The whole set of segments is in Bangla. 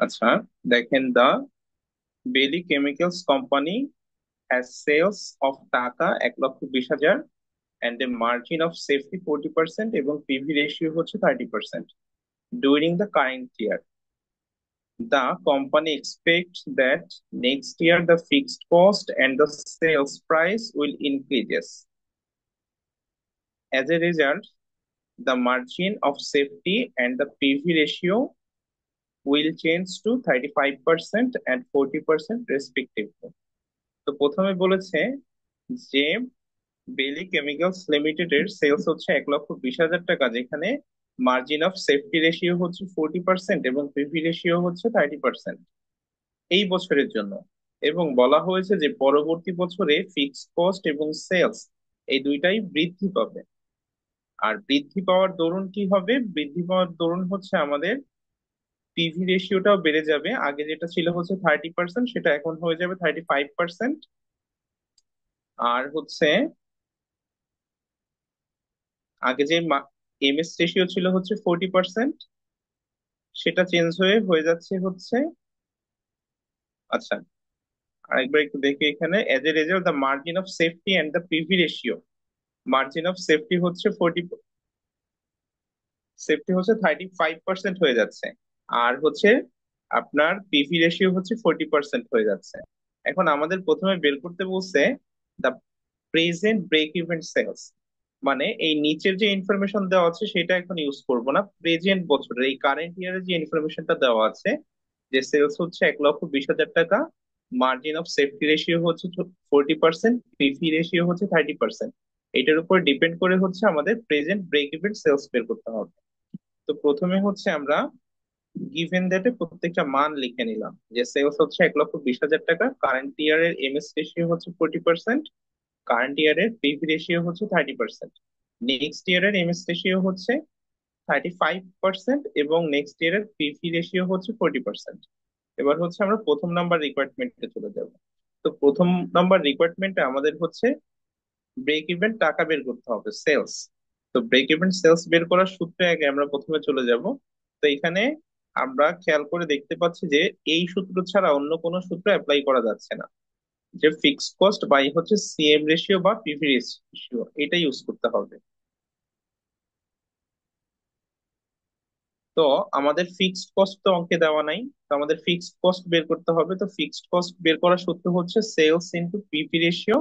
আচ্ছা, দেখেন, the Belly Chemicals company has sales of টাকা 1,20,000 and a margin of safety 40% এবং পিভি রেশিও হচ্ছে 30%. During the current year, the company expects that next year the fixed cost and the sales price will increases. As a result, the margin of safety and the PV ratio will change to 35% and 40% respectively. তো প্রথমে বলেছে যে বেলি কেমিক্যালস লিমিটেড এর সেলস হচ্ছে 1,20,000 টাকা, যেখানে মার্জিন অফ সেফটি রেশিও হচ্ছে 40% এবং পিভি রেশিও হচ্ছে 30% এই বছরের জন্য। এবং বলা হয়েছে যে পরবর্তী বছরে ফিক্সড কস্ট এবং সেলস এই দুইটাই বৃদ্ধি পাবে। আর বৃদ্ধি পাওয়ার দরুন কি হবে? বৃদ্ধি পাওয়ার দরুন হচ্ছে আমাদের পিভি রেশিওটাও বেড়ে যাবে। আগে যেটা ছিল হচ্ছে 30%, সেটা এখন হয়ে যাবে 35%। আর হচ্ছে আগে যে এমএস রেশিও ছিল হচ্ছে 40%, সেটা চেঞ্জ হয়ে হয়ে যাচ্ছে হচ্ছে, আচ্ছা আরেকবার একটু দেখি এখানে, as a result the margin of safety and the PV ratio, margin of safety হচ্ছে 35% হয়ে যাচ্ছে। আর হচ্ছে আপনার পিভি রেশিও হচ্ছে 40% হয়ে যাচ্ছে। এখন আমাদের প্রথমে বের করতে বলছে the present break even sales, মানে এই নিচের যে ইনফরমেশন দেওয়া আছে সেটা এখন ইউজ করব না, প্রেজেন্ট বছরের এই কারেন্ট ইয়ারের যে ইনফরমেশনটা দেওয়া আছে, যে সেলস হচ্ছে 1,20,000 টাকা, মার্জিন অফ সেফটি রেশিও হচ্ছে 40%, পিভি রেশিও হচ্ছে 30%, এটার উপর ডিপেন্ড করে হচ্ছে আমাদের প্রেজেন্ট ব্রেক ইভেন সেলস বের করতে হবে। তো প্রথমে হচ্ছে আমরা গিভেন দ্যাটে প্রত্যেকটা মান লিখে নিলাম, যে সেলস হচ্ছে 1,20,000 টাকা, কারেন্ট ইয়ারের এমএস রেশিও হচ্ছে 40%, কারেন্ট ইয়ারের পিভি রেশিও হচ্ছে 30%, নেক্সট ইয়ারের এমএস রেশিও হচ্ছে 35% এবং নেক্সট ইয়ারের পিভি রেশিও হচ্ছে 40%। এবার হচ্ছে আমরা প্রথম নাম্বার রিকোয়ারমেন্টে চলে যাব। তো প্রথম নাম্বার রিকোয়ারমেন্টে আমাদের হচ্ছে ব্রেক ইভেন টাকা বের করতে হবে, সেলস। তো ব্রেক ইভেন সেলস বের করার সূত্রে আগে আমরা প্রথমে চলে যাব। তো এখানে আমরা খেয়াল করে দেখতে পাচ্ছি যে এই সূত্র ছাড়া অন্য কোনো সূত্র অ্যাপ্লাই করা যাচ্ছে না, যে ফিক্সড কস্ট বাই হচ্ছে সিএম রেশিও বা পিভি রেশিও, এটা ইউজ করতে হবে। তো আমাদের ফিক্সড কস্ট তো অঙ্কে দেওয়া নাই, তো আমাদের ফিক্সড কস্ট বের করতে হবে। তো ফিক্সড কস্ট বের করার সূত্র হচ্ছে sales into PV ratio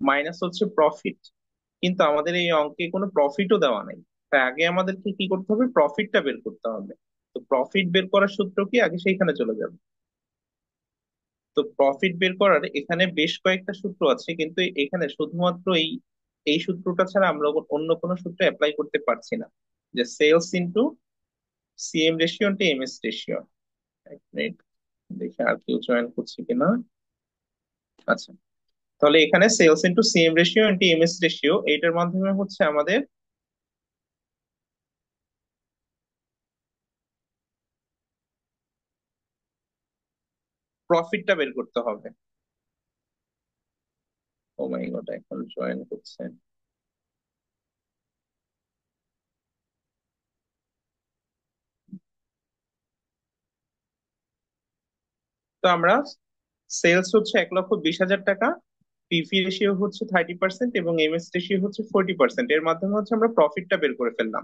minus হচ্ছে প্রফিট। কিন্তু আমাদের এই অঙ্কে কোনো প্রফিটও দেওয়া নাই, তাই আগে আমাদেরকে কি করতে হবে? প্রফিটটা বের করতে হবে। তো প্রফিট বের করার সূত্র কি? আগে সেইখানে চলে যাবে। তো প্রফিট বের করার এখানে বেশ কয়েকটা সূত্র আছে, কিন্তু এখানে শুধুমাত্র এই এই সূত্রটা ছাড়া আমরা অন্য কোনো সূত্র অ্যাপ্লাই করতে পারছি না, যে sales into CM ratio into MS ratio. এক মিনিট দেখি আর কেউ জয়েন করছে কিনা। আচ্ছা, তাহলে এখানে sales into CM ratio into MS ratio, এইটার মাধ্যমে হচ্ছে আমাদের প্রফিটটা বের করতে হবে। ও মাই গড, এখন জয়েন করছে। তো আমরা সেলস হচ্ছে 1,20,000 টাকা, পিভি রেশিও হচ্ছে 30% এবং এমএস রেশিও হচ্ছে 40%, এর মাধ্যমে হচ্ছে আমরা প্রফিটটা বের করে ফেললাম।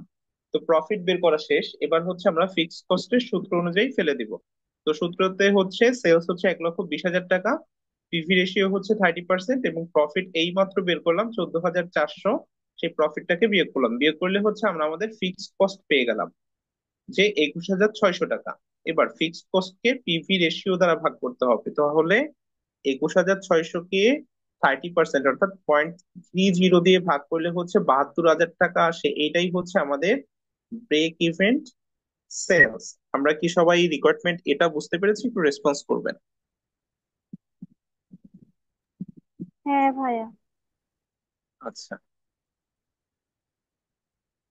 তো প্রফিট বের করা শেষ, এবার হচ্ছে আমরা ফিক্সড কস্টের সূত্র অনুযায়ী ফেলে দিব। তো সূত্রতে হচ্ছে সেলস হচ্ছে 1,20,000 টাকা, পিভি রেশিও হচ্ছে 30% এবং প্রফিট এই মাত্র বের করলাম 14,400, সেই প্রফিটটাকে বিয়োগ করলাম, বিয়োগ করলে হচ্ছে আমরা আমাদের ফিক্সড কস্ট পেয়ে গেলাম, যে 21,600 টাকা। এবার ফিক্সড কস্ট কে পিভি রেশিও দ্বারা ভাগ করতে হবে, তাহলে 21,600 কে 30% অর্থাৎ 0.30 দিয়ে ভাগ করলে হচ্ছে 72,000 টাকা আসে। এটাই হচ্ছে আমাদের ব্রেক ইভেন্ট সেলস। আমরা কি সবাই রিকোয়ারমেন্ট এটা বুঝতে পেরেছি? একটু রেসপন্স করবেন। হ্যাঁ ভাইয়া। আচ্ছা,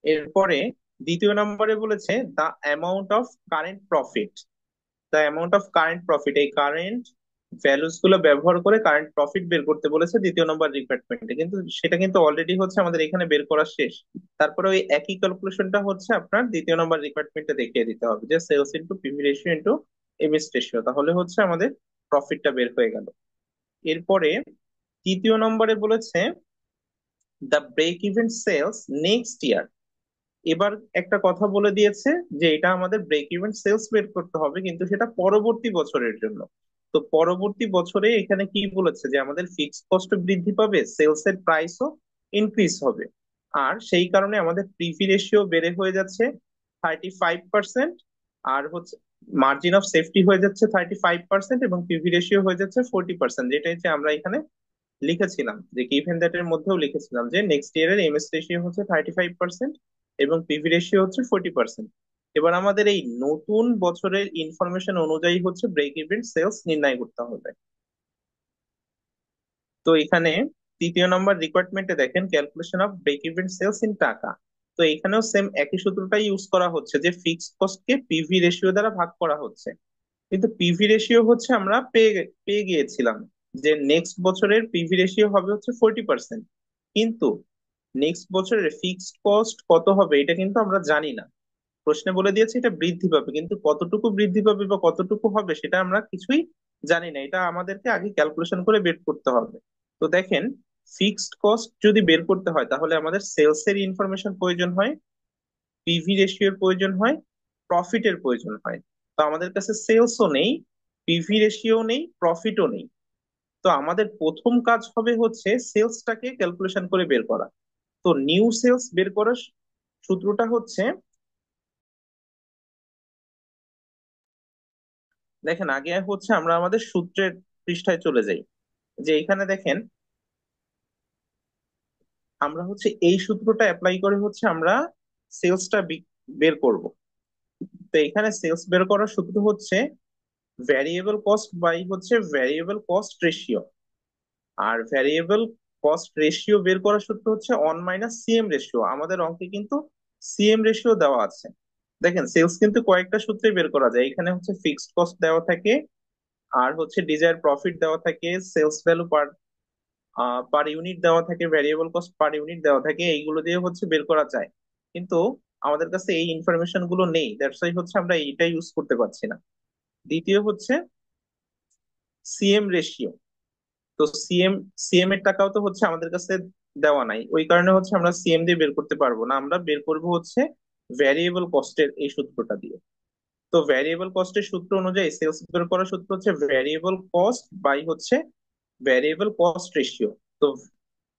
এরপরে দ্বিতীয় নম্বরে বলেছে the amount of current profit. The amount of current profit, এই কারেন্ট ভ্যালুস গুলো ব্যবহার করে কারেন্ট প্রফিট বের করতে বলেছে দ্বিতীয় নম্বর রিকোয়ারমেন্টে, কিন্তু সেটা কিন্তু অলরেডি হচ্ছে আমাদের এখানে বের করা শেষ। তারপরে ওই একই ক্যালকুলেশনটা হচ্ছে আপনার দ্বিতীয় নম্বর রিকোয়ারমেন্টে দেখিয়ে দিতে হবে, যে sales into PV ratio into MS ratio, তাহলে হচ্ছে আমাদের প্রফিটটা বের হয়ে গেল। এরপরে তৃতীয় নম্বরে বলেছে the break even sales next year. এবার একটা কথা বলে দিয়েছে যে এটা আমাদের ব্রেক ইভেন সেলস বের করতে হবে, কিন্তু সেটা পরবর্তী বছরের জন্য। তো পরবর্তী বছরে এখানে কি বলেছে যে আমাদের ফিক্সড কস্ট বৃদ্ধি পাবে, সেলস এর প্রাইসও ইনক্রিজ হবে। আর সেই কারণে আমাদের পিভি রেশিও বেড়ে হয়ে যাচ্ছে 35%। আর হচ্ছে মার্জিন অফ সেফটি হয়ে যাচ্ছে 35%, এবং পিভি রেশিও হয়ে যাচ্ছে 40%, যেটা হচ্ছে আমরা এখানে লিখেছিলাম যে গিভেন দ্যাট এর মধ্যেও লিখেছিলাম যে নেক্সট ইয়ারের এমএস রেশিও হচ্ছে 35% এবং পিভি রেশিও হচ্ছে 40%। এবার আমাদের এই নতুন বছরের ইনফরমেশন অনুযায়ী হচ্ছে ব্রেক ইভেন সেলস নির্ণয় করতে হবে। তো এখানে তৃতীয় নম্বর রিকোয়ারমেন্টে দেখেন calculation of break even sales in টাকা। তো এখানেও সেম একই সূত্রটাই ইউজ করা হচ্ছে যে ফিক্সড কস্টকে পিভি রেশিও দ্বারা ভাগ করা হচ্ছে। কিন্তু পিভি রেশিও হচ্ছে আমরা পেয়ে পেয়ে গিয়েছিলাম যে নেক্সট বছরের পিভি রেশিও হবে হচ্ছে 40%। কিন্তু নেক্সট বছরের ফিক্সড কস্ট কত হবে এটা কিন্তু আমরা জানি না। প্রশ্নে বলে দিয়েছে এটা বৃদ্ধি পাবে, কিন্তু কতটুকু বৃদ্ধি পাবে বা কতটুকু হবে সেটা আমরা কিছুই জানি না। এটা আমাদেরকে আগে ক্যালকুলেশন করে বের করতে হবে। তো দেখেন, ফিক্সড কস্ট যদি বের করতে হয় তাহলে আমাদের সেলস এর ইনফরমেশন প্রয়োজন হয়, পিভি রেশিওর প্রয়োজন হয়, প্রফিটের প্রয়োজন হয়। তো আমাদের কাছে সেলসও নেই, পিভি রেশিও নেই, প্রফিটও নেই। তো আমাদের প্রথম কাজ হবে হচ্ছে সেলসটাকে ক্যালকুলেশন করে বের করা। তো নিউ সেলস বের করার সূত্রটা হচ্ছে, দেখেন আগে হচ্ছে আমরা আমাদের সূত্রের পৃষ্ঠায় চলে যাই। যে এখানে দেখেন আমরা হচ্ছে এই সূত্রটা অ্যাপ্লাই করে হচ্ছে আমরা সেলসটা বের করব। তো এখানে সেলস বের করার সূত্র হচ্ছে ভ্যারিয়েবল কস্ট বাই হচ্ছে ভ্যারিয়েবল কস্ট রেশিও। আর ভ্যারিয়েবল কস্ট রেশিও বের করার সূত্র হচ্ছে অন মাইনাস সিএম রেশিও। আমাদের অঙ্কে কিন্তু সিএম রেশিও দেওয়া আছে। দেখেন সেলস কিন্তু কয়েকটা সূত্রে বের করা যায়। এখানে হচ্ছে ফিক্সড কস্ট দেওয়া থাকে, আর হচ্ছে ডিজায়ার প্রফিট দেওয়া থাকে, সেলস ভ্যালু পার পার ইউনিট দেওয়া থাকে, ভ্যারিয়েবল কস্ট পার ইউনিট দেওয়া থাকে, এইগুলো দিয়ে হচ্ছে বের করা যায়। কিন্তু আমাদের কাছে এই ইনফরমেশন গুলো নেই, দ্যাটস ওয়াই হচ্ছে আমরা এইটা ইউজ করতে পারছি না। দ্বিতীয় হচ্ছে সিএম রেশিও। তো সিএম এর টাকাও তো হচ্ছে আমাদের কাছে দেওয়া নাই, ওই কারণে হচ্ছে আমরা সিএম দিয়ে বের করতে পারবো না। আমরা বের করব হচ্ছে ভ্যারিয়েবল কস্টের এই সূত্রটা দিয়ে। তো ভ্যারিয়েবল কস্টের সূত্র অনুযায়ী সেলস বের করার সূত্র হচ্ছে ভ্যারিয়েবল কস্ট বাই হচ্ছে ভ্যারিয়েবল কস্ট রেশিও। তো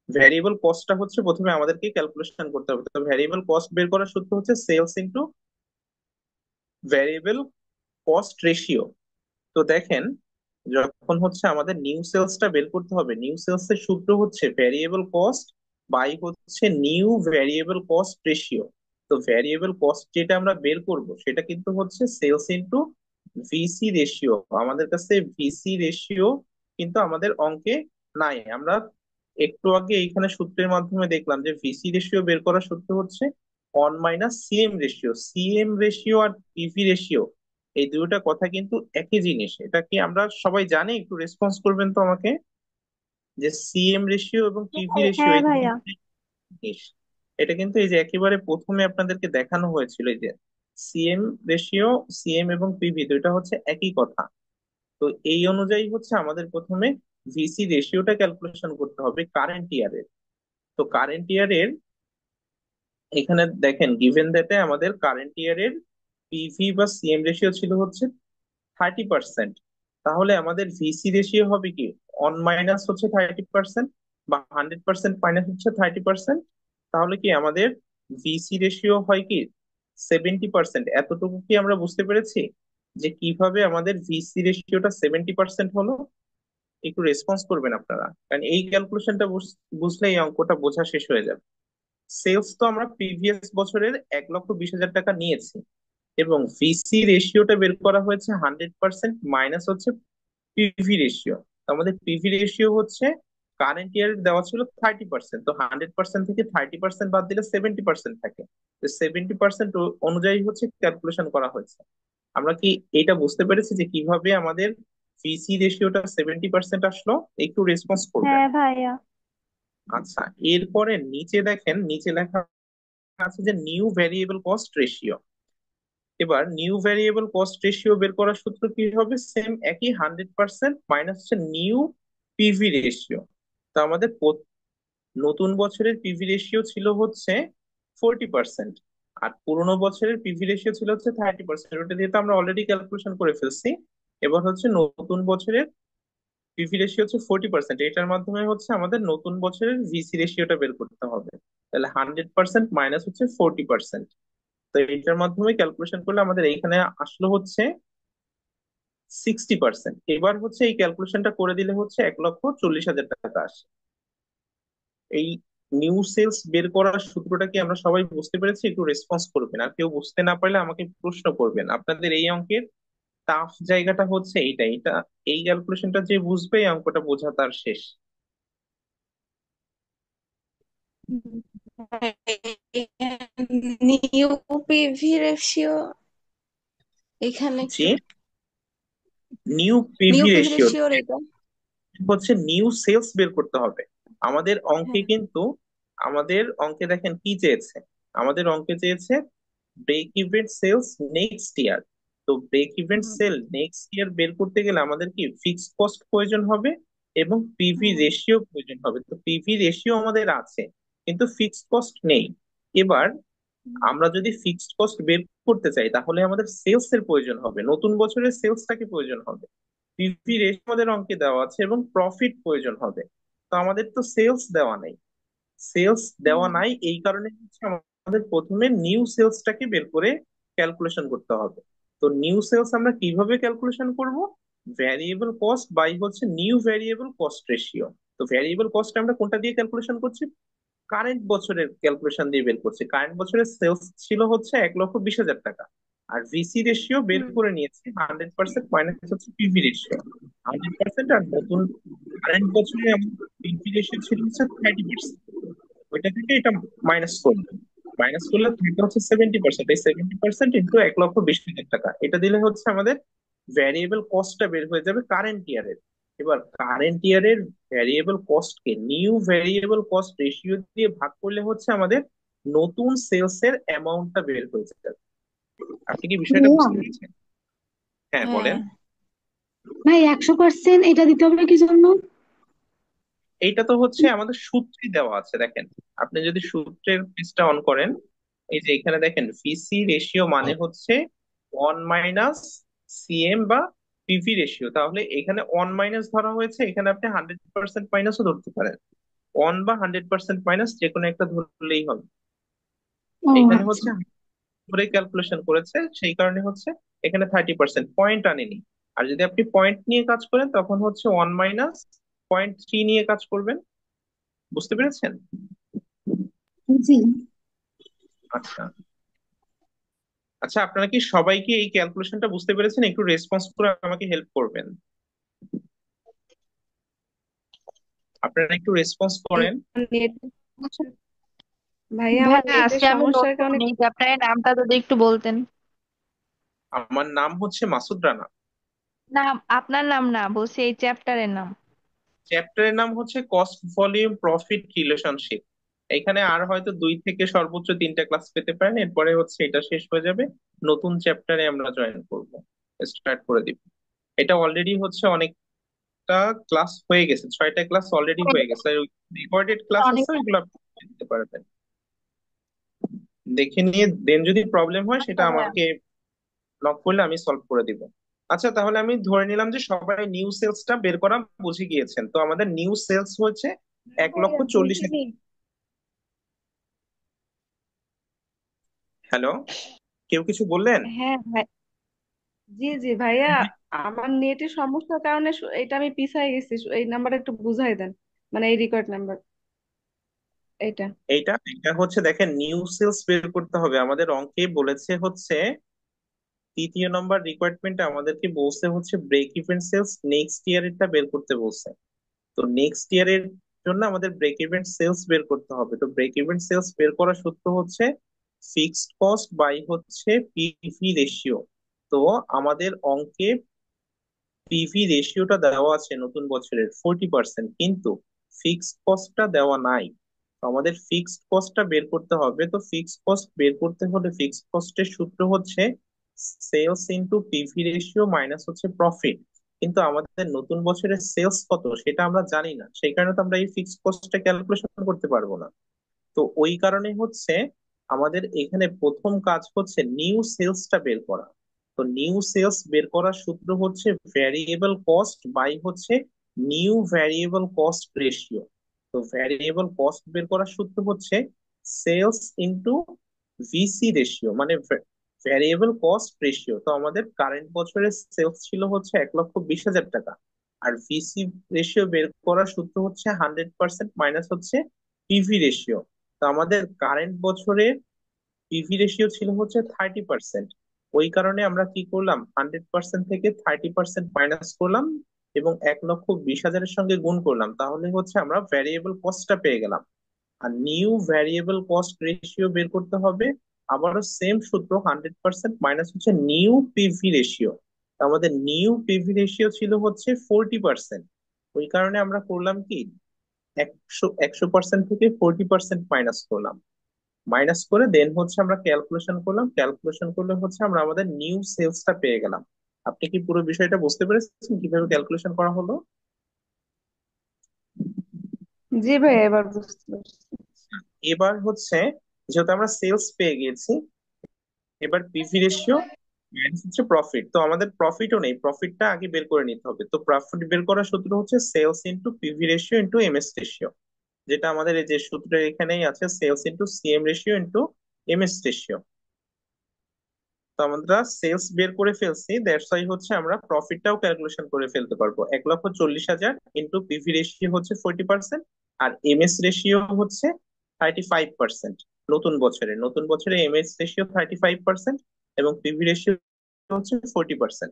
ভ্যারিয়েবল কস্টটা হচ্ছে প্রথমে আমাদেরকে ক্যালকুলেশন করতে হবে। তো ভ্যারিয়েবল কস্ট বের করার সূত্র হচ্ছে sales into variable cost ratio. তো দেখেন, যখন হচ্ছে আমাদের নিউ সেলসটা বের করতে হবে, নিউ সেলস এর সূত্র হচ্ছে ভ্যারিয়েবল কস্ট বাই হচ্ছে নিউ ভ্যারিয়েবল কস্ট রেশিও। তো ভ্যারিয়েবল কস্ট যেটা আমরা বের করব সেটা কিন্তু হচ্ছে সেলস ইনটু ভিসি রেশিও। আমাদের কাছে ভিসি রেশিও কিন্তু আমাদের অঙ্কে নাই। আমরা একটু আগে এইখানে সূত্রের মাধ্যমে দেখলাম যে ভিসি রেশিও বের করার সূত্র হচ্ছে one minus CM ratio. CM ratio আর পিভি রেশিও এই দুইটা কথা কিন্তু একই জিনিস। এটা কি আমরা সবাই জানি? একটু রেসপন্স করবেন তো আমাকে, যে সিএম রেশিও এবং পিভি রেশিও হ্যাঁ এই দুটো ভাইয়া। জিনিস। এটা কিন্তু এই যে একেবারে প্রথমে আপনাদেরকে দেখানো হয়েছিল, এই যে সিএম রেশিও, সিএম এবং পিভি দুইটা হচ্ছে একই কথা। তো এই অনুযায়ী হচ্ছে আমাদের প্রথমে ভিসি রেশিওটা ক্যালকুলেশন করতে হবে কারেন্ট ইয়ারের। তো কারেন্ট ইয়ারের এখানে দেখেন গিভেন দ্যাটে আমাদের কারেন্ট ইয়ারের পিভি বা সিএম রেশিও ছিল হচ্ছে 30%। তাহলে আমাদের ভিসি রেশিও হবে কি অন মাইনাস হচ্ছে 30%, বা 100% মাইনাস হচ্ছে 30%। তাহলে কি আমাদের ভিসি রেশিও হয় কি 70%। এতটুকু কি আমরা বুঝতে পেরেছি যে কিভাবে আমাদের ভিসি রেশিওটা 70% হলো? একটু রেসপন্স করবেন আপনারা, কারণ এই ক্যালকুলেশনটা বুঝলে এই অঙ্কটা বোঝা শেষ হয়ে যাবে। সেলস তো আমরা প্রিভিয়াস বছরের 1,20,000 টাকা নিয়েছি, এবং ভিসি রেশিওটা বের করা হয়েছে 100% মাইনাস হচ্ছে পিভি রেশিও। আমাদের পিভি রেশিও হচ্ছে কারেন্ট ইয়ার দেওয়া ছিল 30%। তো 100% থেকে 30% বাদ দিলে 70% থাকে। তো 70% অনুযায়ী হচ্ছে ক্যালকুলেশন করা হয়েছে। আমরা কি এটা বুঝতে পেরেছি যে কিভাবে আমাদের ভিসি রেশিওটা 70% আসলো? একটু রেসপন্স করবেন। হ্যাঁ ভাইয়া। আচ্ছা, এরপরে নিচে দেখেন, নিচে লেখা আছে যে নিউ ভ্যারিয়েবল কস্ট রেশিও। এবার নিউ ভ্যারিয়েবল কস্ট রেশিও বের করার সূত্র কি হবে? সেম একই, 100% মাইনাস হচ্ছে নিউ পিভি রেশিও। তো আমাদের নতুন বছরের পিভি রেশিও ছিল হচ্ছে 40%, আর পুরোনো বছরের পিভি রেশিও ছিল হচ্ছে 30%। ওটা দিয়ে তো আমরা অলরেডি ক্যালকুলেশন করে ফেলছি। এবার হচ্ছে নতুন বছরের পিভি রেশিও হচ্ছে 40%, এটার মাধ্যমে হচ্ছে আমাদের নতুন বছরের ভিসি রেশিওটা বের করতে হবে। তাহলে 100% মাইনাস হচ্ছে 40%। তো এটার মাধ্যমে ক্যালকুলেশন করলে আমাদের এইখানে আসলো হচ্ছে 60%। এবার হচ্ছে এই ক্যালকুলেশনটা করে দিলে হচ্ছে 1,40,000 টাকা আসে। এই নিউ সেলস বের করার সূত্রটা কি আমরা সবাই বুঝতে পেরেছি? একটু রেসপন্স করবেন, আর কেউ বুঝতে না পারলে আমাকে প্রশ্ন করবেন। আপনাদের এই অঙ্কের টাফ জায়গাটা হচ্ছে এইটা এটা এই ক্যালকুলেশনটা যে বুঝবে এই অঙ্কটা বোঝা তার শেষ। নিউ পিভি রেশিও এখানে যে একটু new new PV PV ratio রেশিওর এটা। হচ্ছে নিউ সেলস বের করতে হবে আমাদের অঙ্কে, হ্যাঁ। কিন্তু আমাদের অঙ্কে দেখেন কি চেয়েছে। আমাদের অঙ্কে চেয়েছে break even sales next year. তো ব্রেক ইভেন হুম। সেল নেক্সট ইয়ার বের করতে গেলে আমাদের কি ফিক্সড কস্ট প্রয়োজন হবে এবং পিভি হুম। রেশিও প্রয়োজন হবে। তো পিভি রেশিও আমাদের আছে কিন্তু ফিক্সড কস্ট নেই। এবার হুম। আমরা যদি ফিক্সড কস্ট বের করতে চাই তাহলে আমাদের সেলস এর প্রয়োজন হবে, নতুন বছরের সেলসটাকে প্রয়োজন হবে। পিভি রেশিও আমাদের অঙ্কে দেওয়া আছে এবং প্রফিট প্রয়োজন হবে। তো আমাদের তো সেলস দেওয়া নেই। সেলস দেওয়া হুম। নাই এই কারণে হচ্ছে আমাদের প্রথমে নিউ সেলসটাকে বের করে ক্যালকুলেশন করতে হবে। তো নিউ সেলস আমরা কিভাবে ক্যালকুলেশন করব? ভ্যারিয়েবল কস্ট বাই হচ্ছে নিউ ভ্যারিয়েবল কস্ট রেশিও। তো ভ্যারিয়েবল কস্ট আমরা কোনটা দিয়ে ক্যালকুলেশন করছি? কারেন্ট বছরের ক্যালকুলেশন দিয়ে বের করছি। কারেন্ট বছরের সেলস ছিল হচ্ছে 1,20,000 টাকা, আর ভিসি রেশিও বের হুম। করে নিয়েছি 100% মাইনাস হচ্ছে পিভি রেশিও 100%। আর নতুন কারেন্ট বছরে আমাদের পিভি রেশিও ছিল হচ্ছে 30%। ওইটা থেকে এটা মাইনাস করবে, মাইনাস করলে থাকে হচ্ছে 70%। এই 70% ইন্টু 1,20,000 টাকা, এটা দিলে হচ্ছে আমাদের ভ্যারিয়েবল কস্টটা বের হয়ে যাবে কারেন্ট ইয়ারের। এবার কারেন্ট ইয়ারের ভ্যারিয়েবল কস্টকে নিউ ভ্যারিয়েবল কস্ট রেশিও দিয়ে ভাগ করলে হচ্ছে আমাদের নতুন সেলস এর অ্যামাউন্টটা বের হয়ে যাবে। আপনি কি বিষয়টা ভাইয়া, বুঝতে পেরেছেন? হ্যাঁ, হ্যাঁ। বলেন। ভাই 100% এটা দিতে হবে কি জন্য? এইটা তো হচ্ছে আমাদের সূত্রে দেওয়া আছে, দেখেন। আপনি যদি সূত্রের পেজটা অন করেন, এই যে এখানে দেখেন ভিসি রেশিও মানে হচ্ছে 1 - সিএম বা পিভি রেশিও। তাহলে এখানে 1 মাইনাস ধরা হয়েছে, এখানে আপনি 100% মাইনাসও ধরতে পারেন। 1 বা 100% মাইনাস যে কোনো একটা ধরলেই হবে। ও এখানে আচ্ছা। হচ্ছে ধরে ক্যালকুলেশন করেছে, সেই কারণে হচ্ছে এখানে 30% পয়েন্ট আনেনি। আর যদি আপনি পয়েন্ট নিয়ে কাজ করেন তখন হচ্ছে 1 - 0.3 নিয়ে কাজ করবেন। বুঝতে পেরেছেন? জি। আচ্ছা। আচ্ছা, আপনারা কি সবাই কি এই ক্যালকুলেশনটা বুঝতে পেরেছেন? একটু রেসপন্স করে আমাকে হেল্প করবেন। আপনারা একটু রেসপন্স করেন। নেট ভাইয়া, আমার ভাইয়া নেটের আজকে আমি সমস্যার নতুন, কারণে। এই চ্যাপ্টারের নামটা যদি একটু বলতেন। আমার নাম হচ্ছে মাসুদ রানা। নাম, আপনার নাম না, বলছি এই চ্যাপ্টারের নাম। চ্যাপ্টারের নাম হচ্ছে কস্ট ভলিউম প্রফিট রিলেশনশিপ। এখানে আর হয়তো 2 থেকে সর্বোচ্চ 3টা ক্লাস পেতে পারেন, এরপরে হচ্ছে এটা শেষ হয়ে যাবে। নতুন চ্যাপ্টারে আমরা জয়েন করব, স্টার্ট করে দিব। এটা অলরেডি হচ্ছে অনেকটা ক্লাস হয়ে গেছে, 6টা ক্লাস অলরেডি হয়ে গেছে। রেকর্ডেড ক্লাস অনেক। আছে, ওইগুলো আপনি দিতে পারবেন। দেখে নিয়ে দেন যদি প্রবলেম হয় আচ্ছা সেটা ভাইয়া। আমাকে নক করলে আমি সলভ করে দিব। আচ্ছা, তাহলে আমি ধরে নিলাম যে সবাই নিউ সেলসটা বের করা বুঝে গিয়েছেন। তো আমাদের নিউ সেলস হচ্ছে এক লক্ষ ভাইয়া চল্লিশ বুঝিনি। হ্যালো, কেউ কিছু বললেন? হ্যাঁ ভাই। জি জি ভাইয়া, আমার নেটের সমস্যার কারণে এটা আমি পিছাই গেছি। এই নাম্বারটা একটু বুঝাই দেন, মানে এই রেকর্ড নাম্বার এটা। এইটা এটা হচ্ছে দেখেন, নিউ সেলস বের করতে হবে আমাদের অঙ্কে বলেছে হচ্ছে 3য় নম্বর রিকোয়ারমেন্ট আমাদেরকে বলছে হচ্ছে break even sales next year এটা বের করতে বলছে। তো নেক্সট ইয়ারের জন্য আমাদের ব্রেক ইভেন সেলস বের করতে হবে। তো ব্রেক ইভেন সেলস বের করার সূত্র হচ্ছে ফিক্সড কস্ট বাই হচ্ছে পিভি রেশিও। তো আমাদের অঙ্কে পিভি রেশিওটা দেওয়া আছে নতুন বছরের 40%, কিন্তু ফিক্সড কস্টটা দেওয়া নাই। তো আমাদের ফিক্সড কস্টটা বের করতে হবে। তো ফিক্সড কস্ট বের করতে হলে ফিক্সড কস্টের সূত্র হচ্ছে sales into PV ratio minus হচ্ছে প্রফিট। কিন্তু আমাদের নতুন বছরের সেলস কত সেটা আমরা জানি না, সেই কারণে তো আমরা এই ফিক্সড কস্টটা ক্যালকুলেশন করতে পারবো না। তো ওই কারণে হচ্ছে আমাদের এখানে প্রথম কাজ হচ্ছে নিউ সেলসটা বের করা। তো নিউ সেলস বের করার সূত্র হচ্ছে ভ্যারিয়েবল কস্ট বাই হচ্ছে নিউ ভ্যারিয়েবল কস্ট রেশিও। তো ভ্যারিয়েবল কস্ট বের করার সূত্র হচ্ছে সেলস ইনটু ভিসি রেশিও, মানে ভ্যারিয়েবল কস্ট রেশিও। তো আমাদের কারেন্ট বছরের সেলস ছিল হচ্ছে 1,20,000 টাকা, আর ভিসি রেশিও বের করার সূত্র হচ্ছে 100% মাইনাস হচ্ছে পিভি রেশিও। তো আমাদের কারেন্ট বছরে পিভি রেশিও ছিল হচ্ছে 30%। ওই কারণে আমরা কি করলাম, 100% থেকে 30% মাইনাস করলাম এবং 1,20,000-এর সঙ্গে গুণ করলাম, তাহলে হচ্ছে আমরা ভ্যারিয়েবল কস্টটা পেয়ে গেলাম। আর নিউ ভ্যারিয়েবল কস্ট রেশিও বের করতে হবে, আবারও সেম সূত্র, 100% মাইনাস হচ্ছে নিউ পিভি রেশিও। আমাদের নিউ পিভি রেশিও ছিল হচ্ছে 40%। ওই কারণে আমরা করলাম কি, 100% থেকে 40% মাইনাস করলাম। মাইনাস করে দেন হচ্ছে আমরা ক্যালকুলেশন করলাম, ক্যালকুলেশন করলে হচ্ছে আমরা আমাদের নিউ সেলসটা পেয়ে গেলাম। আপনি কি পুরো বিষয়টা বুঝতে পেরেছেন কিভাবে ক্যালকুলেশন করা হলো? জি ভাইয়া, এবার বুঝতে পারছি। এবার হচ্ছে, যেহেতু আমরা সেলস পেয়ে গিয়েছি, এবার পিভি রেশিও মাইনাস হচ্ছে প্রফিট। তো আমাদের প্রফিটও নেই, প্রফিটটা আগে বের করে নিতে হবে। তো প্রফিট বের করার সূত্র হচ্ছে sales into PV ratio into MS ratio, যেটা আমাদের এই যে সূত্র এখানেই আছে, sales into CM ratio into MS ratio. তো আমরা সেলস বের করে ফেলছি, দ্যাটস ওয়াই হচ্ছে আমরা প্রফিটটাও ক্যালকুলেশন করে ফেলতে পারবো। 1,40,000 ইন্টু পিভি রেশিও হচ্ছে 40%, আর এমএস রেশিও হচ্ছে 35%। নতুন বছরে এমএস রেশিও 35% এবং পিভি রেশিও হচ্ছে 40%।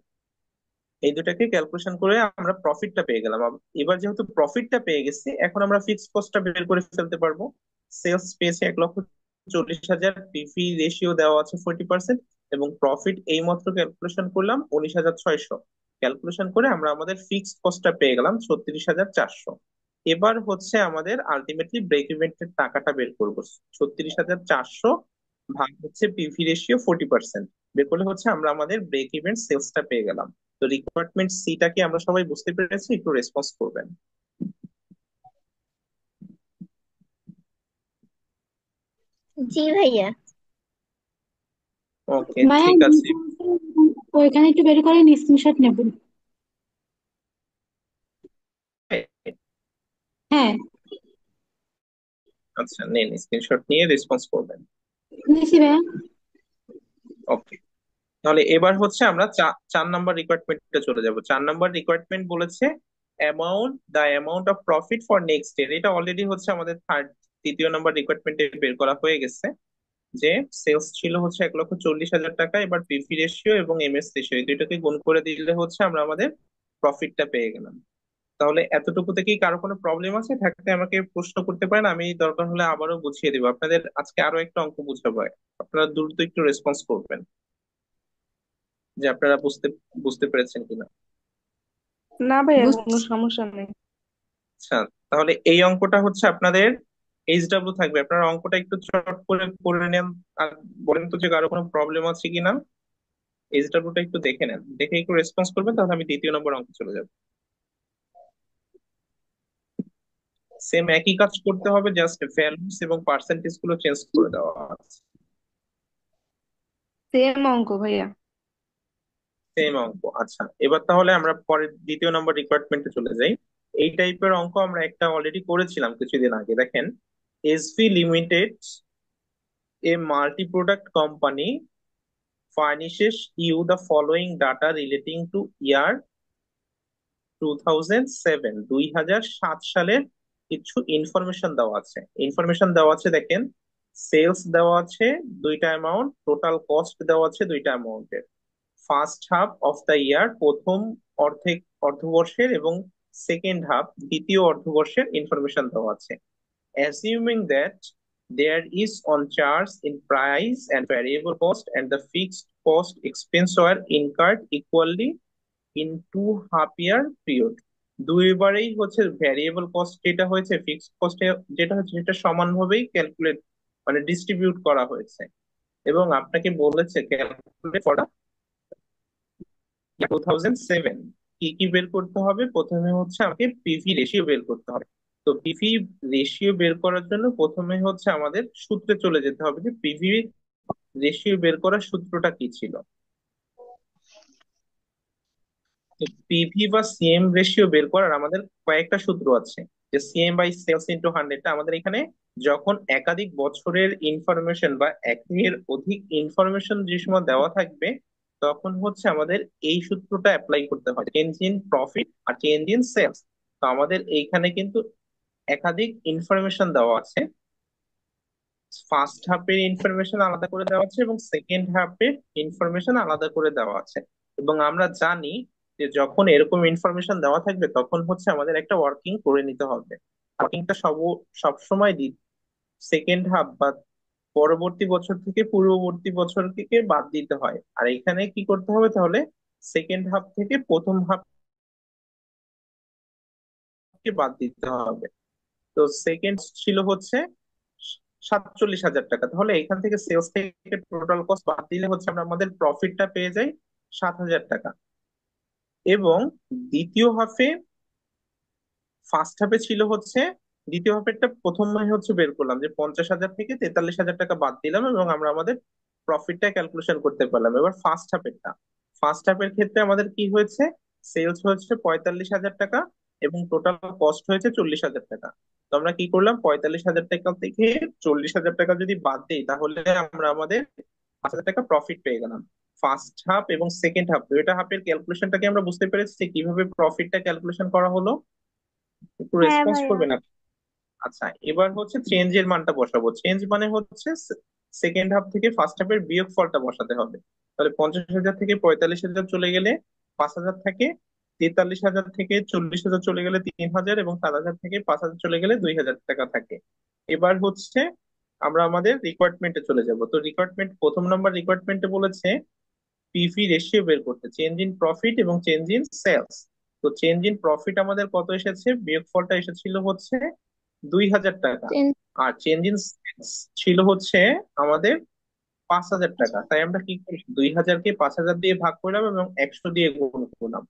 এই দুটাকে ক্যালকুলেশন করে আমরা প্রফিটটা পেয়ে গেলাম। এবার যেহেতু প্রফিটটা পেয়ে গেছি, এখন আমরা ফিক্সড কস্টটা বের করে ফেলতে পারবো। সেলস পেয়েছে 1,40,000, পিভি রেশিও দেওয়া আছে 40%, এবং প্রফিট এই মাত্র ক্যালকুলেশন করলাম 19,600। ক্যালকুলেশন করে আমরা আমাদের ফিক্সড কস্টটা পেয়ে গেলাম 36,400। এবার হচ্ছে আমাদের আলটিমেটলি ব্রেক ইভেন্টের টাকাটা বের করবো। 36,400 ভাগ হচ্ছে পিভি রেশিও 40%, বের করলে হচ্ছে আমরা আমাদের ব্রেক ইভেন্ট সেলসটা পেয়ে গেলাম। তো রিকোয়ারমেন্ট সিটা কি আমরা সবাই বুঝতে পেরেছি? একটু রেসপন্স করবেন। জি ভাইয়া। ওকে, ভাইয়া ঠিক আছে। ওইখানে একটু বের করে স্ক্রিনশট নেব। হ্যাঁ, আচ্ছা, নিন স্ক্রিনশট নিয়ে রেসপন্স করবেন। নিছি ভাইয়া। ওকে, তাহলে এবার হচ্ছে আমরা 4 নাম্বার রিকোয়ারমেন্টে চলে যাব। 4 নাম্বার রিকোয়ারমেন্ট বলেছে the amount of profit for next year. এটা অলরেডি হচ্ছে আমাদের তৃতীয় নাম্বার রিকোয়ারমেন্টে বের করা হয়ে গেছে, যে সেলস ছিল হচ্ছে 1,40,000 টাকা। এবার পিভি রেশিও এবং এমএস রেশিও এই দুইটাকে গুণ করে দিলে হচ্ছে আমরা আমাদের প্রফিটটা পেয়ে গেলাম। তাহলে এতটুকুতে কি কারো কোনো প্রবলেম আছে? থাকতে আমাকে প্রশ্ন করতে পারেন, আমি দরকার হলে আবারও বুঝিয়ে দেবো আপনাদের। আজকে আরো একটা অঙ্ক বুঝাবো, আপনারা দ্রুত একটু রেসপন্স করবেন যে আপনারা বুঝতে বুঝতে পেরেছেন কিনা। না ভাইয়া, কোনো বুঝছি। সমস্যা নেই। আচ্ছা, তাহলে এই অঙ্কটা হচ্ছে আপনাদের এইচডব্লিউ থাকবে, আপনারা অঙ্কটা একটু চট করে করে নেন। আর বলেন তো যে কারো কোনো প্রবলেম আছে কিনা। এইচডব্লিউটা একটু দেখে নেন, দেখে একটু রেসপন্স করবেন, তাহলে আমি দ্বিতীয় নম্বর অঙ্ক চলে যাব। সেম একই কাজ করতে হবে, জাস্ট ভ্যালুস এবং পার্সেন্টেজ গুলো চেঞ্জ করে দেওয়া আছে। সেম অঙ্ক ভাইয়া। সেম অঙ্ক, আচ্ছা। এবার তাহলে আমরা পরের দ্বিতীয় নম্বর রিকোয়ারমেন্টে চলে যাই। এই টাইপের অঙ্ক আমরা একটা অলরেডি করেছিলাম কিছুদিন আগে। দেখেন, SV limited, A multi product company, furnishes you the following data relating to year 2007, 2007 সালের কিছু ইনফরমেশন দেওয়া আছে। ইনফরমেশন দেওয়া আছে, দেখেন, সেলস দেওয়া আছে দুইটা অ্যামাউন্ট, টোটাল কস্ট দেওয়া আছে দুইটা অ্যামাউন্টের। First half of the year, প্রথম অর্ধবর্ষের, এবং সেকেন্ড হাফ দ্বিতীয় অর্ধবর্ষের ইনফরমেশন দেওয়া আছে। Assuming that there is on charge in price and variable cost and the fixed cost expense were incurred equally in 2 half year period, দুইবারেই হচ্ছে ভ্যারিয়েবল কস্ট যেটা হয়েছে ফিক্সড কস্টে যেটা হচ্ছে সেটা সমানভাবেই ক্যালকুলেট, মানে ডিস্ট্রিবিউট করা হয়েছে। এবং আপনাকে বলেছে ক্যালকুলেট করা 2007 কি কি বের করতে হবে? প্রথমে হচ্ছে আমাকে পিভি রেশিও বের করতে হবে। তো পিভি রেশিও বের করার জন্য প্রথমে হচ্ছে আমাদের সূত্রে চলে যেতে হবে যে পিভি রেশিও বের করার সূত্রটা কি ছিল। তো পিভি বা সিএম রেশিও বের করার আমাদের কয়েকটা সূত্র আছে। যে সিএম বাই সেলস ইন্টু 100টা আমাদের এখানে যখন একাধিক বছরের ইনফরমেশন বা একের অধিক ইনফরমেশন যে সময় দেওয়া থাকবে, তখন হচ্ছে আমাদের এই সূত্রটা অ্যাপ্লাই করতে হয়, চেঞ্জ ইন প্রফিট আর চেঞ্জ ইন সেলস। তো আমাদের এইখানে কিন্তু একাধিক ইনফরমেশন দেওয়া আছে। ফার্স্ট হাফের ইনফরমেশন আলাদা করে দেওয়া আছে এবং সেকেন্ড হাফের ইনফরমেশন আলাদা করে দেওয়া আছে। এবং আমরা জানি যে যখন এরকম ইনফরমেশন দেওয়া থাকবে তখন হচ্ছে আমাদের একটা ওয়ার্কিং করে নিতে হবে। ওয়ার্কিংটা সব সময় সেকেন্ড হাফ বা পরবর্তী বছর থেকে পূর্ববর্তী বছরকে বাদ দিতে হয়। আর এখানে কি করতে হবে তাহলে? সেকেন্ড হাফ থেকে প্রথম হাফকে বাদ দিতে হবে। তো সেকেন্ড ছিল হচ্ছে 47,000 টাকা, তাহলে এখান থেকে সেলস থেকে টোটাল কস্ট বাদ দিলে হচ্ছে আমরা আমাদের প্রফিটটা পেয়ে যাই 7,000 টাকা। এবং দ্বিতীয় হাফে, ফার্স্ট হাফে ছিল হচ্ছে, দ্বিতীয় হাফেরটা প্রথমে হচ্ছে বের করলাম যে 50,000 থেকে 43,000 টাকা বাদ দিলাম এবং আমরা আমাদের প্রফিটটা ক্যালকুলেশন করতে পারলাম। এবার ফার্স্ট হাফের ক্ষেত্রে আমাদের কি হয়েছে? সেলস হয়েছে 45,000 টাকা এবং টোটাল কস্ট হয়েছে 40,000 টাকা। তো আমরা কি করলাম, 45,000 টাকা থেকে 40,000 টাকা যদি বাদ দিই তাহলে আমরা আমাদের 5,000 টাকা প্রফিট পেয়ে গেলাম। ফার্স্ট হাফ এবং সেকেন্ড হাফ দুইটা হাফের ক্যালকুলেশনটাকে আমরা বুঝতে পেরেছি যে কিভাবে প্রফিটটা ক্যালকুলেশন করা হলো। একটু হ্যাঁ রেসপন্স ভাইয়া। করবেন আপনি? আচ্ছা, এবার হচ্ছে চেঞ্জ এর মানটা বসাবো। চেঞ্জ মানে হচ্ছে সেকেন্ড হাফ থেকে ফার্স্ট হাফের বিয়োগ ফলটা বসাতে হবে। তাহলে 50,000 থেকে 45,000 চলে গেলে 5,000 থাকে, 43,000 থেকে 40,000 চলে গেলে 3,000 এবং 7,000 থেকে 5,000 চলে গেলে 2,000 টাকা থাকে। এবার হচ্ছে আমরা আমাদের রিকোয়ারমেন্টে চলে যাব। তো রিকোয়ারমেন্ট, প্রথম নাম্বার রিকোয়ারমেন্টে বলেছে পিভি রেশিও বের করতে, চেঞ্জ ইন প্রফিট এবং চেঞ্জ ইন সেলস। তো চেঞ্জ ইন প্রফিট আমাদের কত এসেছে? বিয়োগফলটা এসেছিল হচ্ছে 2,000 টাকা। চেন- আর চেঞ্জ ইন সেলস ছিল হচ্ছে আমাদের 5,000 টাকা। তাই আমরা কি করলাম, 2,000-কে 5,000 দিয়ে ভাগ করলাম এবং 100 দিয়ে গুণ করলাম।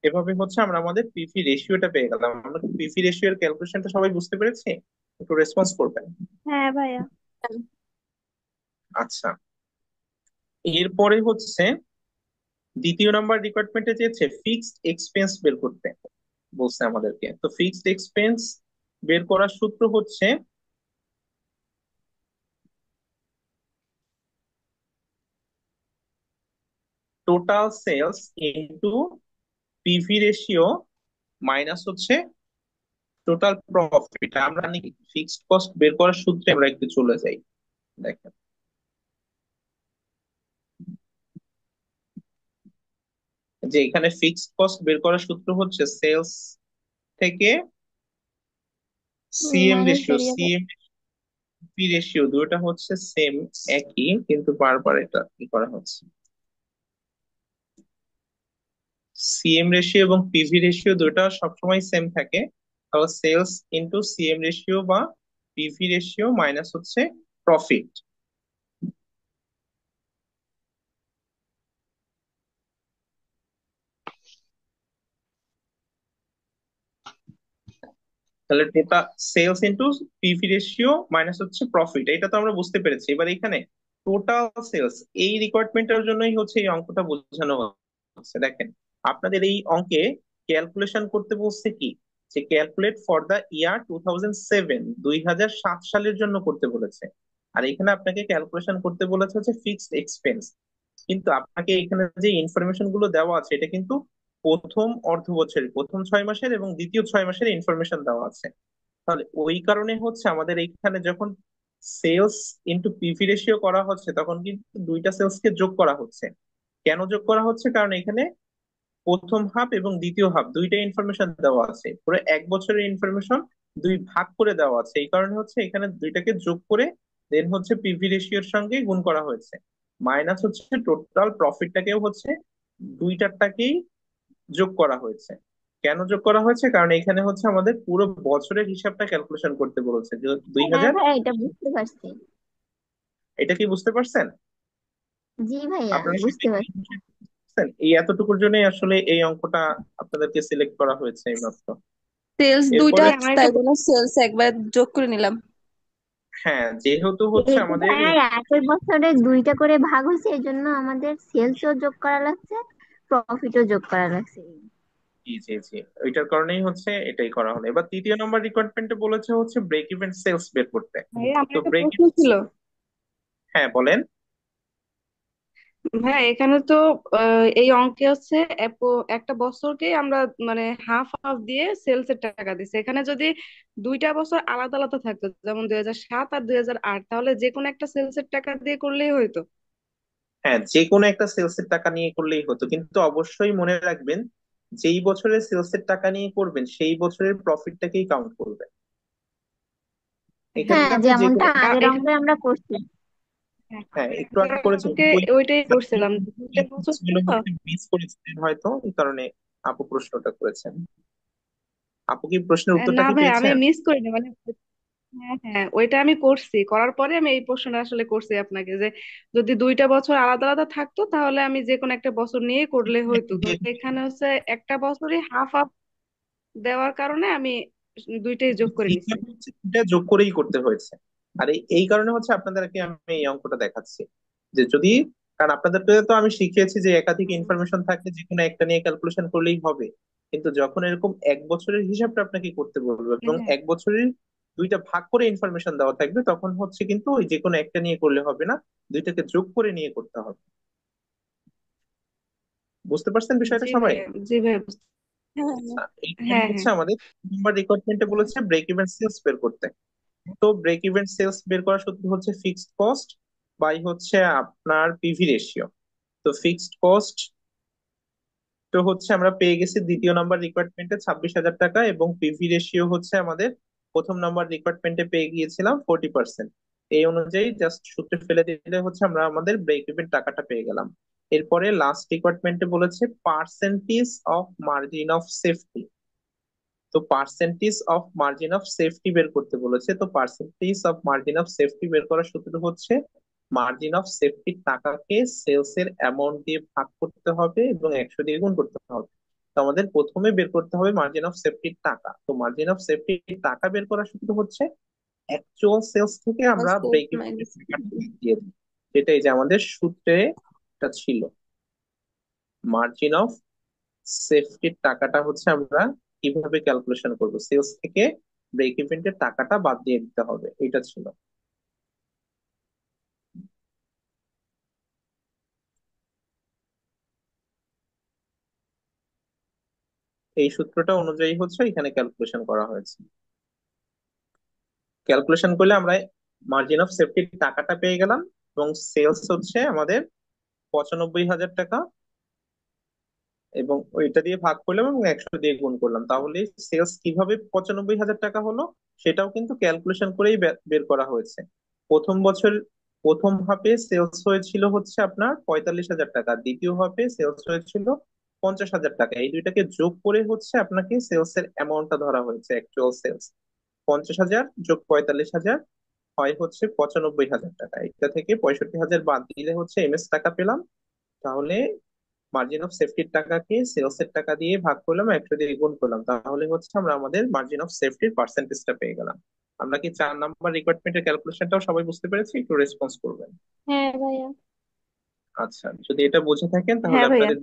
এভাবে হচ্ছে আমরা আমাদের পিভি রেশিওটা পেয়ে গেলাম। আমরা পিভি রেশিওর ক্যালকুলেশনটা সবাই বুঝতে পেরেছি? একটু রেসপন্স করবেন। হ্যাঁ ভাইয়া। আচ্ছা, এরপরে হচ্ছে দ্বিতীয় নাম্বার রিকোয়ারমেন্টে চেয়েছে ফিক্সড এক্সপেন্স বের করতে বলছে আমাদেরকে। তো ফিক্সড এক্সপেন্স বের করার সূত্র হচ্ছে total sales into PV ratio minus হচ্ছে টোটাল প্রফিট। আমরা ফিক্সড কস্ট বের করার সূত্রে আমরা একটু চলে যাই। দেখেন যে এখানে ফিক্সড কস্ট বের করার সূত্র হচ্ছে সেলস থেকে CM minus ratio, variable. CMP ratio দুটোটা হচ্ছে সেম, একই, কিন্তু বারবার এটা কি করা হচ্ছে। সিএম রেশিও এবং পিভি রেশিও দুটো সবসময় সেম থাকে। তাহলে সেলস ইনটু সিএম রেশিও বা পিভি রেশিও মাইনাস হচ্ছে প্রফিট। তাহলে total sales into PV ratio minus হচ্ছে প্রফিট, এটা তো আমরা বুঝতে পেরেছি। এবার এখানে টোটাল সেলস, এই রিকোয়ারমেন্টের জন্যই হচ্ছে এই অঙ্কটা বোঝানো হচ্ছে। দেখেন আপনাদের এই অঙ্কে ক্যালকুলেশন করতে বলছে কি, যে ক্যালকুলেট ফর দা ইয়ার 2007, 2007 সালের জন্য করতে বলেছে। আর এখানে আপনাকে ক্যালকুলেশন করতে বলেছে হচ্ছে ফিক্সড এক্সপেন্স। কিন্তু আপনাকে এখানে যে ইনফরমেশন গুলো দেওয়া আছে এটা কিন্তু প্রথম অর্ধ বছরের প্রথম 6 মাসের এবং দ্বিতীয় 6 মাসের ইনফরমেশন দেওয়া আছে। তাহলে ওই কারণে হচ্ছে আমাদের এইখানে যখন সেলস ইনটু পিভি রেশিও করা হচ্ছে তখন কিন্তু দুইটা সেলস কে যোগ করা হচ্ছে। কেন যোগ করা হচ্ছে? কারণ এখানে প্রথম হাফ এবং দ্বিতীয় হাফ দুইটা ইনফরমেশন দেওয়া আছে, পুরো এক বছরের ইনফরমেশন দুই ভাগ করে দেওয়া আছে। এই কারণে হচ্ছে এখানে দুইটাকে যোগ করে দেন হচ্ছে পিভি রেশিওর সঙ্গে গুণ করা হয়েছে। মাইনাস হচ্ছে টোটাল প্রফিটটাকেও হচ্ছে দুইটারটাকেই যোগ করা হয়েছে। কেন যোগ করা হয়েছে? কারণ এখানে হচ্ছে আমাদের পুরো বছরের হিসাবটা ক্যালকুলেশন করতে বলেছে যে দুই হ্যাঁ হাজার ভাইয়া, এটা বুঝতে পারছি। এটা কি বুঝতে পারছেন? জি ভাইয়া, আপনারা বুঝতে পারছি। বুঝছেন? এই এতটুকুর জন্যই আসলে এই অঙ্কটা আপনাদেরকে সিলেক্ট করা হয়েছে এইমাত্র। সেলস দুইটা এরপরে ভাইয়া আমার তাই একটা জন্য সেলস একবার যোগ করে নিলাম। হ্যাঁ, যেহেতু হচ্ছে যেহেতু আমাদের ভাইয়া একের বছরে দুইটা করে ভাগ হয়েছে এই জন্য আমাদের সেলসও যোগ করা লাগছে, প্রফিটও যোগ করা লাগছে। জি জি জি, ওইটার কারণেই হচ্ছে এটাই করা হলো। এবার তৃতীয় নম্বর রিকোয়ারমেন্টে বলেছে হচ্ছে ব্রেক ইভেন সেলস বের করতে। ভাইয়া আমার তো একটা ব্রেক, প্রশ্ন ছিল। হ্যাঁ বলেন। ভাইয়া এখানে তো এই অঙ্কে হচ্ছে একটা বছরকে আমরা মানে হাফ হাফ দিয়ে সেলস এর টাকা দিচ্ছে। এখানে যদি দুইটা বছর আলাদা আলাদা থাকতো, যেমন 2007 আর 2008, তাহলে যে কোনো একটা সেলস এর টাকা দিয়ে করলেই হয়তো। হ্যাঁ, যে কোনো একটা সেলস এর টাকা নিয়ে করলেই হতো, কিন্তু অবশ্যই মনে রাখবেন যেই বছরের সেলস এর টাকা নিয়ে করবেন সেই বছরের প্রফিটটাকেই কাউন্ট করবেন। এখানে হ্যাঁ, আপনি যে যেমনটা কোনো, আগের এখানে অঙ্কে আমরা করছি। হ্যাঁ, হ্যাঁ আমি একটু আগে আগের করেছেন অঙ্কে ওই ওইটাই আপনি করছিলাম, দুইটা বছর ছিল। গুলো হচ্ছে মিস করেছিলেন হয়তো, এই কারণে আপু প্রশ্নটা করেছেন। আপু কি প্রশ্নের উত্তরটা না কি ভাই, আমি পেয়েছেন? মিস করিনি মানে। হ্যাঁ হ্যাঁ, ওইটা আমি করছি, করার পরে আমি এই প্রশ্নটা আসলে করছি আপনাকে যে যদি দুইটা বছর আলাদা আলাদা থাকতো তাহলে আমি যে কোনো একটা বছর নিয়ে করলে হয়তো। তো এখানে হচ্ছে একটা বছরই হাফ হাফ দেওয়ার কারণে আমি দুইটাই যোগ করে নিছি। এইখানে হচ্ছে এটা যোগ করেই করতে হয়েছে। আর এই কারণে হচ্ছে আপনাদেরকে আমি এই অঙ্কটা দেখাচ্ছি, যে যদি, কারণ আপনাদেরকে তো আমি শিখিয়েছি যে একাধিক ইনফরমেশন থাকলে যে কোনো একটা নিয়ে ক্যালকুলেশন করলেই হবে। কিন্তু যখন এরকম এক বছরের হিসাবটা আপনাকে করতে বলবো এবং হ্যাঁ এক বছরের দুইটা ভাগ করে ইনফরমেশন দেওয়া থাকবে, তখন হচ্ছে কিন্তু ওই যে কোনো একটা নিয়ে করলে হবে না, দুইটাকে যোগ করে নিয়ে করতে হবে। বুঝতে পারছেন বিষয়টা জি সবাই? ভাইয়া, জি ভাইয়া হ্যাঁ আচ্ছা, এইখানে হ্যাঁ হচ্ছে হ্যাঁ। আমাদের নাম্বার রিকোয়ারমেন্টে বলেছে ব্রেক ইভেন সেলস বের করতে। তো ব্রেক ইভেন সেলস বের করার সূত্র হচ্ছে ফিক্সড কস্ট বাই হচ্ছে আপনার পিভি রেশিও। তো ফিক্সড কস্ট তো হচ্ছে আমরা পেয়ে গেছি দ্বিতীয় নাম্বার রিকোয়ারমেন্টে 26,000 টাকা, এবং পিভি রেশিও হচ্ছে আমাদের প্রথম নাম্বার রিকোয়ারমেন্টে পেয়ে গিয়েছিলাম 40%। এই অনুযায়ী জাস্ট সূত্রে ফেলে দিলে হচ্ছে আমরা আমাদের ব্রেক ইভেন টাকাটা পেয়ে গেলাম। এরপরে লাস্ট রিকোয়ারমেন্টে বলেছে percentage of margin of safety. তো percentage of margin of safety বের করতে বলেছে। তো percentage of margin of safety বের করার সূত্র হচ্ছে মার্জিন অফ সেফটির টাকাকে সেলস এর অ্যামাউন্ট দিয়ে ভাগ করতে হবে এবং 100 দিয়ে গুণ করতে হবে। তো আমাদের প্রথমে বের করতে হবে মার্জিন অফ সেফটির টাকা। তো মার্জিন অফ সেফটির টাকা বের করার সূত্র হচ্ছে অ্যাকচুয়াল সেলস থেকে আমরা ব্রেক ইভেন মাইনাস। টাকাটা বাদ দিয়ে দিই। সেটাই যে আমাদের সূত্রে এটা ছিল, মার্জিন অফ সেফটির টাকাটা হচ্ছে আমরা কিভাবে ক্যালকুলেশন করব, সেলস থেকে ব্রেক ইভেন্টের টাকাটা বাদ দিয়ে দিতে হবে, এটা ছিল। এই সূত্রটা অনুযায়ী হচ্ছে এখানে ক্যালকুলেশন করা হয়েছে। ক্যালকুলেশন করলে আমরা মার্জিন অফ সেফটির টাকাটা পেয়ে গেলাম, এবং সেলস হচ্ছে আমাদের 95,000 টাকা, এবং ওইটা দিয়ে ভাগ করলাম এবং 100 দিয়ে গুণ করলাম। তাহলে সেলস কিভাবে 95,000 টাকা হলো সেটাও কিন্তু ক্যালকুলেশন করেই বের করা হয়েছে। প্রথম বছর প্রথম হাফে সেলস হয়েছিল হচ্ছে আপনার 45,000 টাকা, দ্বিতীয় হাফে সেলস হয়েছিল 50,000 টাকা। এই দুইটাকে যোগ করে হচ্ছে আপনাকে সেলস এর অ্যামাউন্টটা ধরা হয়েছে, অ্যাকচুয়াল সেলস 50,000 যোগ 45,000 হয় হচ্ছে 95,000 টাকা। এটা থেকে 65,000 বাদ দিলে হচ্ছে এমএস টাকা পেলাম। তাহলে মার্জিন অফ সেফটির টাকাকে সেলস এর টাকা দিয়ে ভাগ করলাম, 100 দিয়ে গুণ করলাম, তাহলে হচ্ছে আমরা আমাদের মার্জিন অফ সেফটির পার্সেন্টেজটা পেয়ে গেলাম। আমরা কি 4 নাম্বার রিকোয়ারমেন্টের ক্যালকুলেশনটাও সবাই বুঝতে পেরেছি? একটু রেসপন্স করবেন। হ্যাঁ ভাইয়া। আচ্ছা, যদি এটা বুঝে থাকেন তাহলে হ্যাঁ ভাইয়া। আপনাদের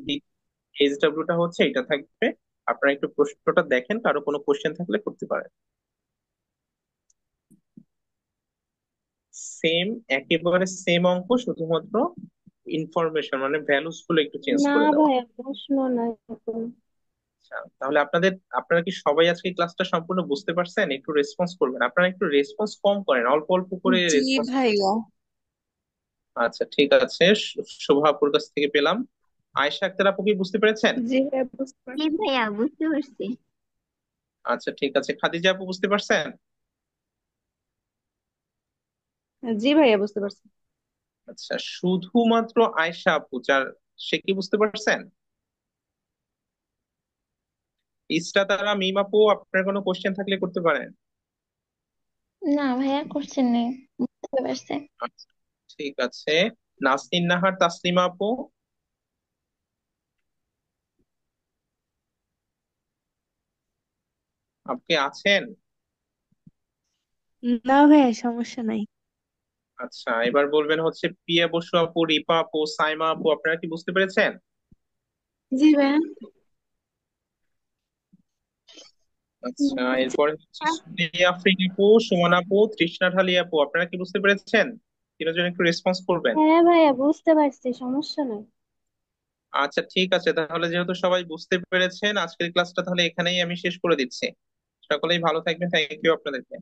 এইচডব্লিউটা হচ্ছে এটা থাকবে। আপনারা একটু প্রশ্নটা দেখেন, কারো কোনো কোশ্চেন থাকলে করতে পারেন। সেম, একেবারে সেম অঙ্ক, শুধুমাত্র ইনফরমেশন মানে ভ্যালুস গুলো একটু চেঞ্জ না করে দেওয়া। ভাইয়া, প্রশ্ন নাই এখন। আচ্ছা, তাহলে আপনারা কি সবাই আজকে ক্লাসটা সম্পূর্ণ বুঝতে পারছেন? একটু রেসপন্স করবেন, আপনারা একটু রেসপন্স কম করেন, অল্প অল্প করে জি রেসপন্স। ভাইয়া। আচ্ছা ঠিক আছে, শোভা আপুর কাছ থেকে পেলাম। আয়েশা আক্তার আপু কি বুঝতে পেরেছেন? জি ভাইয়া বুঝতে জি পারছি। ভাইয়া, বুঝতে পারছি। আচ্ছা ঠিক আছে, খাদিজা আপু বুঝতে পারছেন? জি ভাইয়া বুঝতে পারছি। আচ্ছা, শুধুমাত্র আয়েশা আপু যার, সে কি বুঝতে পারছেন? ইসরা তারা মিম আপু, আপনার কোনো কোশ্চেন থাকলে করতে পারেন। না ভাইয়া, কোশ্চেন নেই, বুঝতে পারছি। আচ্ছা ঠিক আছে, নাসরিন নাহার তাসলিমা আপু, আপনি আছেন? না ভাইয়া, সমস্যা নাই। আচ্ছা, এবার বলবেন হচ্ছে পিয়া বসু আপু, রিপা আপু, সাইমা আপু, আপনারা কি বুঝতে পেরেছেন? জি ভাইয়া। আচ্ছা, এরপরে হচ্ছে সুপ্রিয়া আফরিন আপু, সুমন আপু, তৃষ্ণা ঢালি আপু, আপনারা কি বুঝতে পেরেছেন? তিনজন একটু রেসপন্স করবেন। হ্যাঁ ভাইয়া, বুঝতে পারছি, সমস্যা নাই। আচ্ছা ঠিক আছে, তাহলে যেহেতু সবাই বুঝতে পেরেছেন, আজকের ক্লাসটা তাহলে এখানেই আমি শেষ করে দিচ্ছি। সকলেই ভালো থাকবেন, থ্যাংক ইউ আপনাদেরকে।